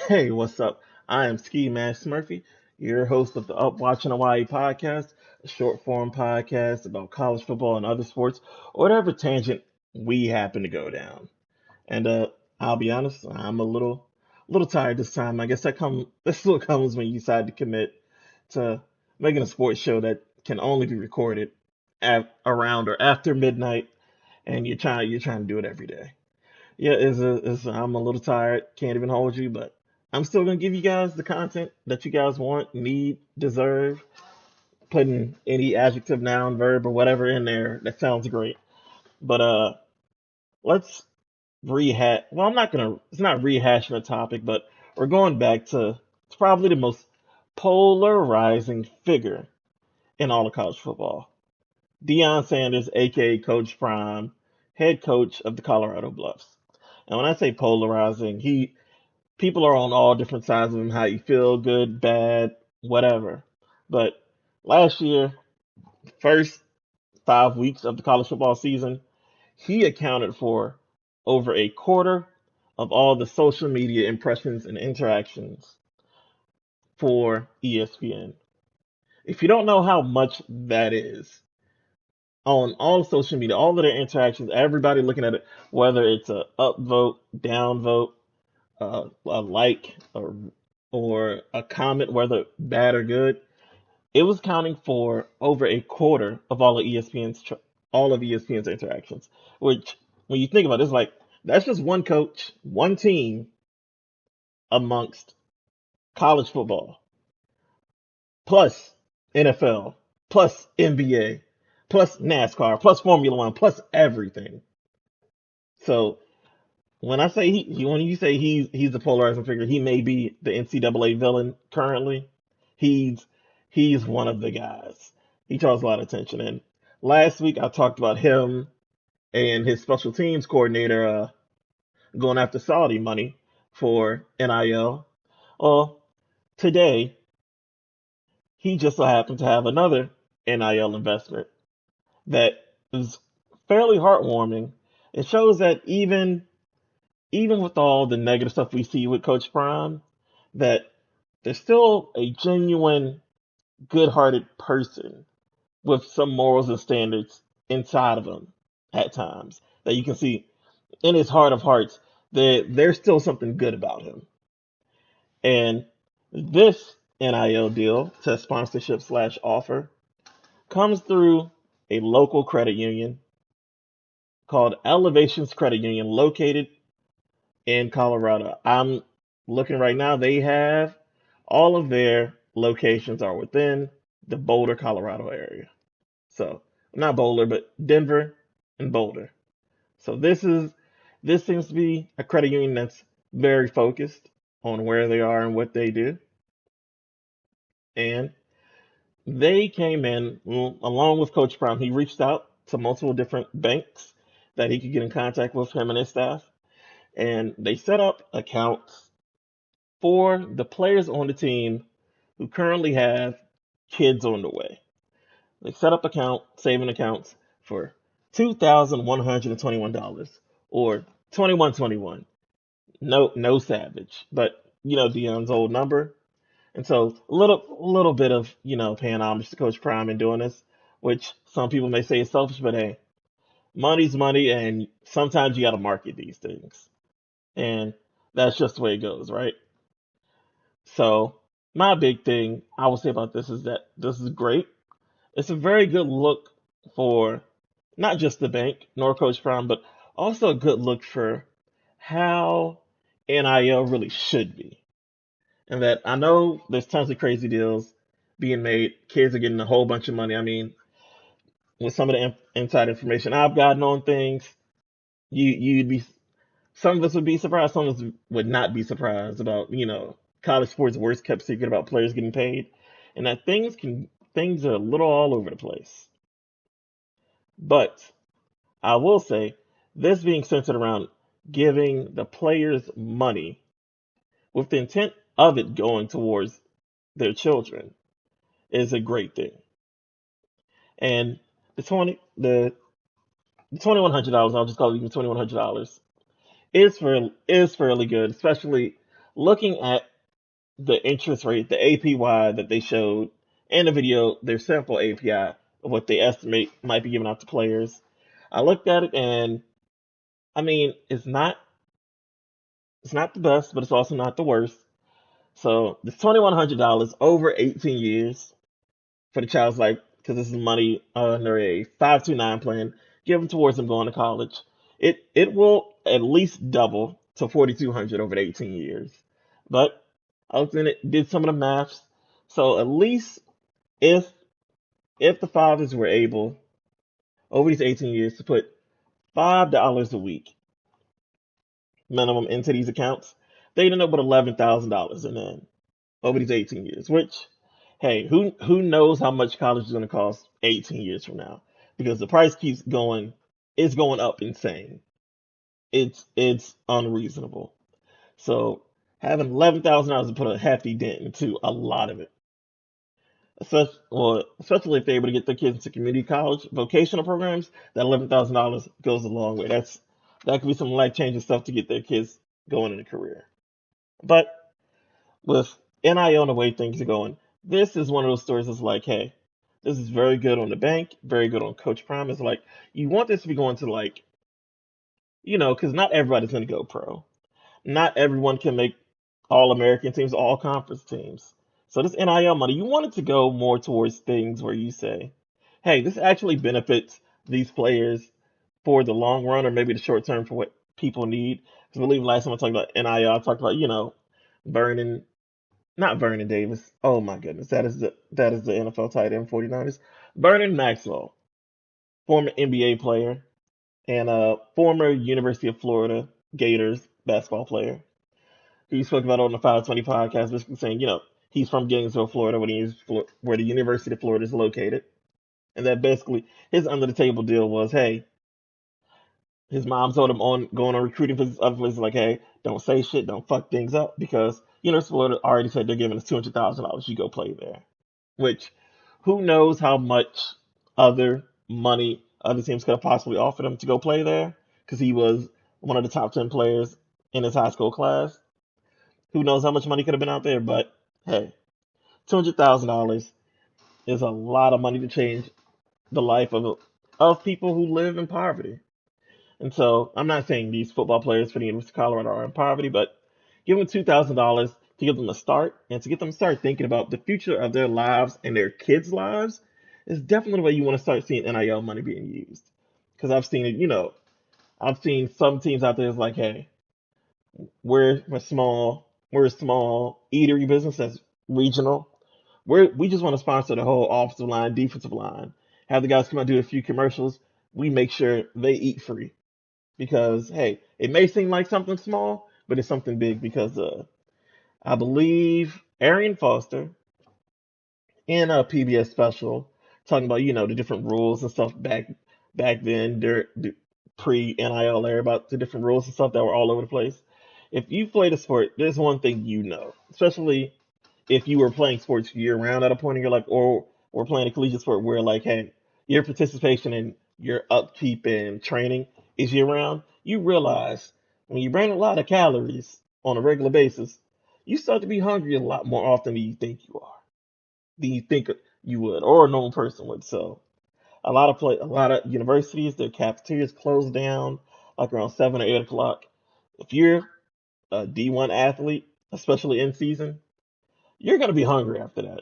Hey, what's up? I am Ski Mask Murphy, your host of the Up Watching Hawaii podcast, a short form podcast about college football and other sports, or whatever tangent we happen to go down. And I'll be honest, I'm a little tired this time. I guess this is what comes when you decide to commit to making a sports show that can only be recorded around or after midnight, and you're trying to do it every day. Yeah, I'm a little tired. Can't even hold you, but I'm still gonna give you guys the content that you guys want, need, deserve. Putting any adjective, noun, verb, or whatever in there that sounds great. But let's rehash. Well, I'm not gonna. It's not rehashing the topic, but we're going back to it's probably the most polarizing figure in all of college football. Deion Sanders, aka Coach Prime, head coach of the Colorado Bluffs. And when I say polarizing, he people are on all different sides of him, how you feel, good, bad, whatever. But last year, first 5 weeks of the college football season, he accounted for over a quarter of all the social media impressions and interactions for ESPN. If you don't know how much that is on all social media, all of their interactions, everybody looking at it, whether it's a up vote, down vote, a like, or a comment, whether bad or good, it was counting for over a quarter of all of ESPN's interactions. Which, when you think about it, it's like that's just one coach, one team amongst college football, plus NFL, plus NBA, plus NASCAR, plus Formula One, plus everything. So when you say he's a polarizing figure, he may be the NCAA villain currently. He's he's one of the guys. He draws a lot of attention. And last week I talked about him and his special teams coordinator going after Saudi money for NIL. Well, today he just so happened to have another NIL investment that is fairly heartwarming. It shows that even with all the negative stuff we see with Coach Prime, that there's still a genuine, good-hearted person with some morals and standards inside of him at times that you can see in his heart of hearts that there's still something good about him. And this NIL deal to sponsorship slash offer comes through a local credit union called Elevations Credit Union located in Colorado. I'm looking right now. They have all of their locations are within the Boulder, Colorado area. So not Boulder, but Denver and Boulder. So this seems to be a credit union that's very focused on where they are and what they do. And they came in along with Coach Prime. He reached out to multiple different banks that he could get in contact with him and his staff, and they set up accounts for the players on the team who currently have kids on the way. They set up saving accounts for $2,121 or 2121. No Savage, but Dion's old number. And so a little bit of, paying homage to Coach Prime and doing this, which some people may say is selfish, but hey, money's money and sometimes you gotta market these things. And that's just the way it goes, right? So my big thing I will say about this is that this is great. It's a very good look for not just the bank nor Coach Prime, but also a good look for how NIL really should be. And that I know there's tons of crazy deals being made. Kids are getting a whole bunch of money. I mean, with some of the inside information I've gotten on things, you'd be some of us would be surprised, some of us would not be surprised about, college sports worst kept secret about players getting paid. And that things are a little all over the place. But I will say this being centered around giving the players money with the intent of it going towards their children is a great thing. And the $2,100, I'll just call it even $2,100, is fairly good, especially looking at the interest rate, the APY that they showed in the video, their sample API of what they estimate might be given out to players. I looked at it and I mean, it's not the best, but it's also not the worst. So it's $2,100 over 18 years for the child's life because this is money under a 529 plan given towards them going to college. It will at least double to 4,200 over the 18 years. But I looked in it, did some of the maths. So at least if if the fathers were able over these 18 years to put $5 a week minimum into these accounts, they'd end up with $11,000 in then over these 18 years. Which, hey, who knows how much college is going to cost 18 years from now? Because the price keeps going, it's going up insane. It's unreasonable. So having $11,000 to put a hefty dent into a lot of it, especially if they're able to get their kids into community college vocational programs, that $11,000 goes a long way. That could be some life changing stuff to get their kids going in a career. But with NIL and the way things are going, this is one of those stories that's like, hey, this is very good on the bank, very good on Coach Prime. It's like you want this to be going to like, because not everybody's going to go pro. Not everyone can make all American teams, all conference teams. So this NIL money, you want it to go more towards things where you say, hey, this actually benefits these players for the long run or maybe the short term for what people need. Because I believe last time I talked about NIL, I talked about, Vernon, not Vernon Davis. Oh my goodness, that is the NFL tight end 49ers. Vernon Maxwell, former NBA player and a former University of Florida Gators basketball player. He spoke about it on the 520 podcast, basically saying, he's from Gainesville, Florida, where the University of Florida is located. And that basically his under the table deal was, hey, his mom told him on going on recruiting for other places like, hey, don't say shit, don't fuck things up because University of Florida already said they're giving us $200,000. You go play there. Which, who knows how much other money other teams could have possibly offered him to go play there because he was one of the top 10 players in his high school class. Who knows how much money could have been out there, but hey, $200,000 is a lot of money to change the life of people who live in poverty. And so I'm not saying these football players for the University of Colorado are in poverty, but give them $2,000 to give them a start and to get them to start thinking about the future of their lives and their kids' lives is definitely the way you want to start seeing NIL money being used. Because I've seen it, I've seen some teams out there is like, hey, we're a small eatery business that's regional. We just want to sponsor the whole offensive line, defensive line. Have the guys come out and do a few commercials. We make sure they eat free because hey, it may seem like something small, but it's something big because I believe Arian Foster in a PBS special talking about the different rules and stuff back then, pre NIL era, about the different rules and stuff that were all over the place. If you played a sport, there's one thing especially if you were playing sports year round at a point in your life, or playing a collegiate sport where like, hey, your participation and your upkeep and training is year round, you realize when you burn a lot of calories on a regular basis, you start to be hungry a lot more often than you think you would, or a normal person would. So a lot of universities, their cafeterias close down like around 7 or 8 o'clock. If you're a D1 athlete, especially in season, you're gonna be hungry after that.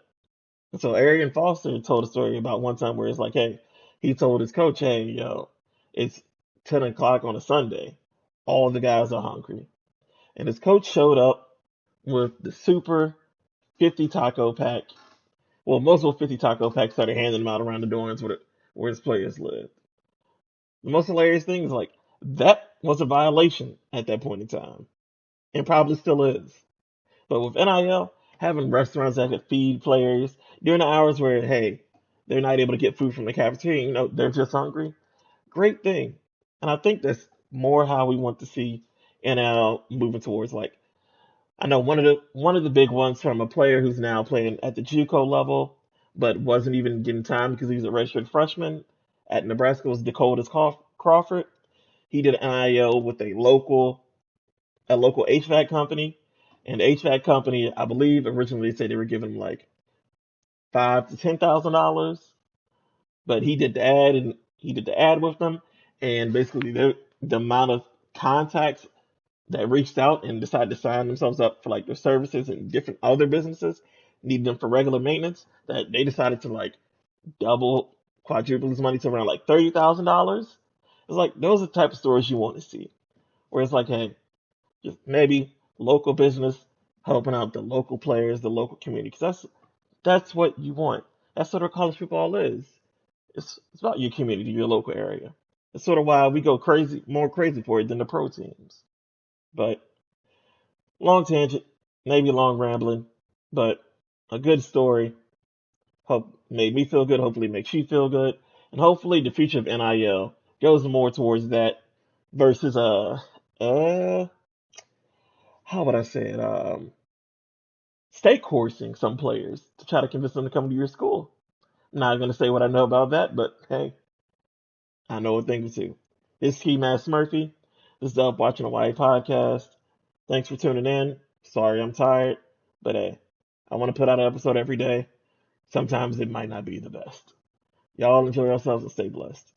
So Arian Foster told a story about one time where it's like, hey, he told his coach, hey, yo, it's 10 o'clock on a Sunday. All the guys are hungry. And his coach showed up with the super 50 taco pack. Well, multiple 50 taco packs, started handing them out around the dorms where his players lived. The most hilarious thing is like, that was a violation at that point in time. And probably still is. But with NIL, having restaurants that could feed players during the hours where, hey, they're not able to get food from the cafeteria, they're just hungry. Great thing. And I think that's more how we want to see NIL moving towards. Like, I know one of the big ones from a player who's now playing at the JUCO level, but wasn't even getting time because he was a redshirt freshman at Nebraska was Dakota's Crawford. He did an NIL with a local HVAC company, And the HVAC company, I believe, originally said they were giving him like $5,000 to $10,000, but he did the ad with them, and basically the amount of contacts that reached out and decided to sign themselves up for like their services and different other businesses needing them for regular maintenance, that they decided to like double, quadruple his money to around like $30,000. It's like those are the type of stories you want to see, where it's like, hey, just maybe local business helping out the local players, the local community, because that's what you want. That's what our college football is. It's about your community, your local area. It's sort of why we go crazy, more crazy for it than the pro teams. But long tangent, maybe long rambling, but a good story. Hope made me feel good. Hopefully, makes you feel good, and hopefully, the future of NIL goes more towards that versus uh how would I say it stake coursing some players to try to convince them to come to your school. I'm not gonna say what I know about that, but hey, I know a thing or two. This is Ski Mask Murphy. This is the Up Watching Hawaii podcast. Thanks for tuning in. Sorry I'm tired, but hey, I want to put out an episode every day. Sometimes it might not be the best. Y'all enjoy yourselves and stay blessed.